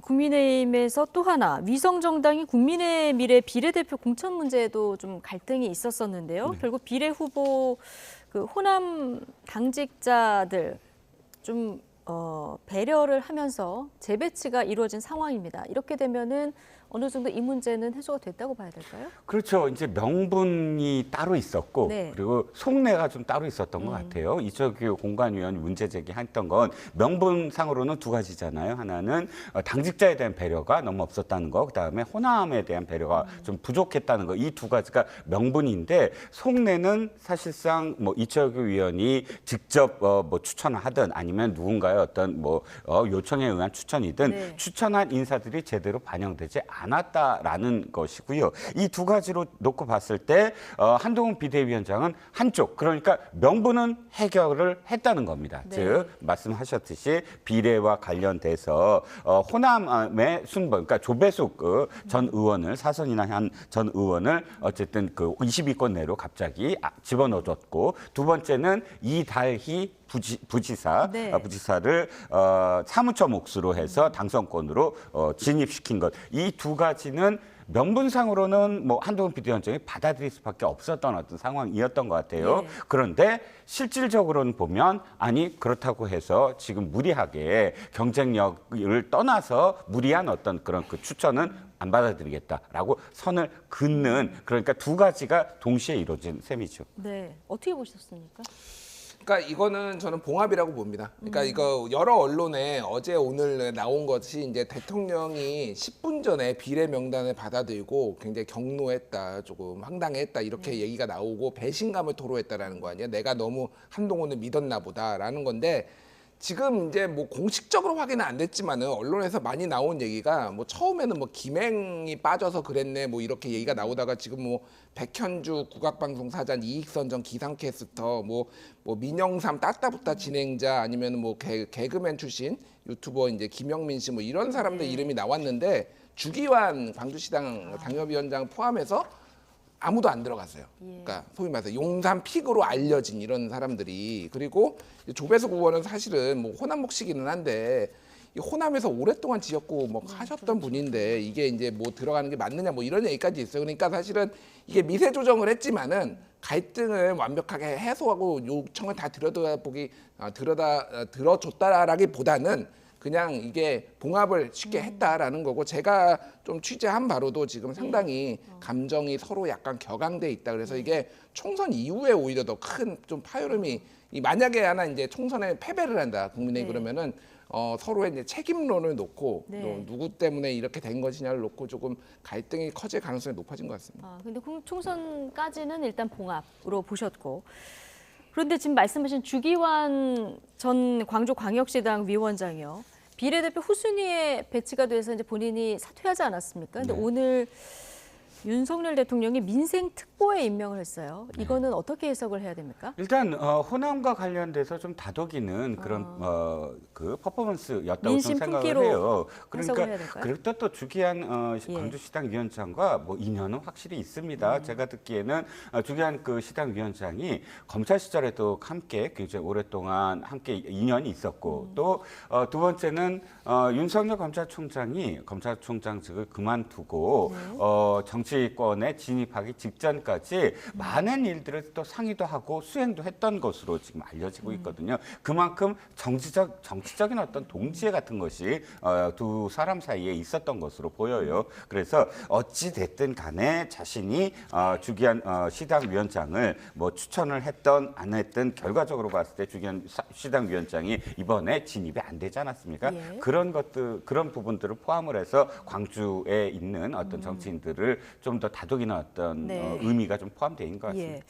국민의힘에서 또 하나 위성정당이 국민의 미래 비례대표 공천 문제에도 좀 갈등이 있었었는데요. 결국 비례 후보 그 호남 당직자들 좀 배려를 하면서 재배치가 이루어진 상황입니다. 이렇게 되면은 어느 정도 이 문제는 해소가 됐다고 봐야 될까요? 그렇죠. 이제 명분이 따로 있었고 네. 그리고 속내가 좀 따로 있었던 것 같아요. 이철규 공관위원 문제 제기했던 건 명분상으로는 두 가지잖아요. 하나는 당직자에 대한 배려가 너무 없었다는 거, 그다음에 호남에 대한 배려가 좀 부족했다는 거. 이 두 가지가 명분인데 속내는 사실상 뭐 이철규 위원이 직접 뭐 추천을 하든 아니면 누군가의 어떤 뭐 요청에 의한 추천이든 네. 추천한 인사들이 제대로 반영되지 않았다라는 것이고요. 이 두 가지로 놓고 봤을 때 한동훈 비대위원장은 한쪽, 그러니까 명분은 해결을 했다는 겁니다. 네. 즉 말씀하셨듯이 비례와 관련돼서 호남의 순번, 그러니까 조배숙 전 의원을 사선이나 한 전 의원을 어쨌든 그 20위권 내로 갑자기 집어넣어줬고, 두 번째는 이달희 부지사, 네. 부지사를 사무처 몫으로 해서 당선권으로 진입시킨 것. 이 두 가지는 명분상으로는 뭐 한동훈 비대위원장이 받아들일 수밖에 없었던 어떤 상황이었던 것 같아요. 예. 그런데 실질적으로는 보면 아니 그렇다고 해서 지금 무리하게 경쟁력을 떠나서 무리한 어떤 그런 그 추천은 안 받아들이겠다라고 선을 긋는, 그러니까 두 가지가 동시에 이루어진 셈이죠. 네, 어떻게 보셨습니까? 그러니까 이거는 저는 봉합이라고 봅니다. 그러니까 이거 여러 언론에 어제 오늘 나온 것이 이제 대통령이 10분 전에 비례 명단을 받아들이고 굉장히 격노했다, 조금 황당했다 이렇게 얘기가 나오고 배신감을 토로했다라는 거 아니에요. 내가 너무 한동훈을 믿었나 보다라는 건데, 지금 이제 뭐 공식적으로 확인은 안 됐지만은 언론에서 많이 나온 얘기가 뭐 처음에는 뭐 김행이 빠져서 그랬네 뭐 이렇게 얘기가 나오다가 지금 뭐 백현주 국악방송 사장, 이익선전 기상캐스터, 뭐 민영삼 따따붙다 진행자, 아니면 뭐 개그맨 출신 유튜버 이제 김영민 씨 뭐 이런 사람들 이름이 나왔는데, 주기환 광주시당 당협위원장 포함해서 아무도 안 들어갔어요. 그러니까 소위 말해서 용산 픽으로 알려진 이런 사람들이. 그리고 조배석 의원은 사실은 뭐 호남 몫이기는 한데 이 호남에서 오랫동안 지었고 뭐 하셨던 분인데 이게 이제 뭐 들어가는 게 맞느냐 뭐 이런 얘기까지 있어요. 그러니까 사실은 이게 미세 조정을 했지만은 갈등을 완벽하게 해소하고 요청을 다 들어줬다라기보다는 그냥 이게 봉합을 쉽게 했다라는 거고, 제가 좀 취재한 바로도 지금 상당히 감정이 서로 약간 격앙돼 있다. 그래서 이게 총선 이후에 오히려 더 큰 좀 파열음이, 만약에 하나 이제 총선에 패배를 한다 국민의힘, 네. 그러면은 서로의 이제 책임론을 놓고 네. 또 누구 때문에 이렇게 된 것이냐를 놓고 조금 갈등이 커질 가능성이 높아진 것 같습니다. 근데 총선까지는 일단 봉합으로 보셨고, 그런데 지금 말씀하신 주기환 전 광주광역시당 위원장이요, 비례대표 후순위에 배치가 돼서 이제 본인이 사퇴하지 않았습니까? 근데 네. 오늘 윤석열 대통령이 민생특보에 임명을 했어요. 이거는 어떻게 해석을 해야 됩니까? 일단 호남과 관련돼서 좀 다독이는 그런 그 퍼포먼스였다고 좀 민심 생각을 품기로 해요. 해석을 해야 그러니까 될까요? 그렇다 또 주기한 예. 광주시당 위원장과 뭐 인연은 확실히 있습니다. 제가 듣기에는 주기한 그 시당 위원장이 검찰 시절에도 함께 굉장히 오랫동안 함께 인연이 있었고, 또 두 번째는 윤석열 검찰총장이 검찰총장직을 그만두고 정치권에 진입하기 직전까지 많은 일들을 또 상의도 하고 수행도 했던 것으로 지금 알려지고 있거든요. 그만큼 정치적인 어떤 동지애 같은 것이 두 사람 사이에 있었던 것으로 보여요. 그래서 어찌 됐든 간에 자신이 주기한 시당 위원장을 뭐 추천을 했던 안 했던, 결과적으로 봤을 때 주기한 시당 위원장이 이번에 진입이 안 되지 않았습니까? 예. 그런 것들, 그런 부분들을 포함을 해서 광주에 있는 어떤 정치인들을 좀 더 다독이는 어떤 네. 의미가 좀 포함되어 있는 것 같습니다. 예.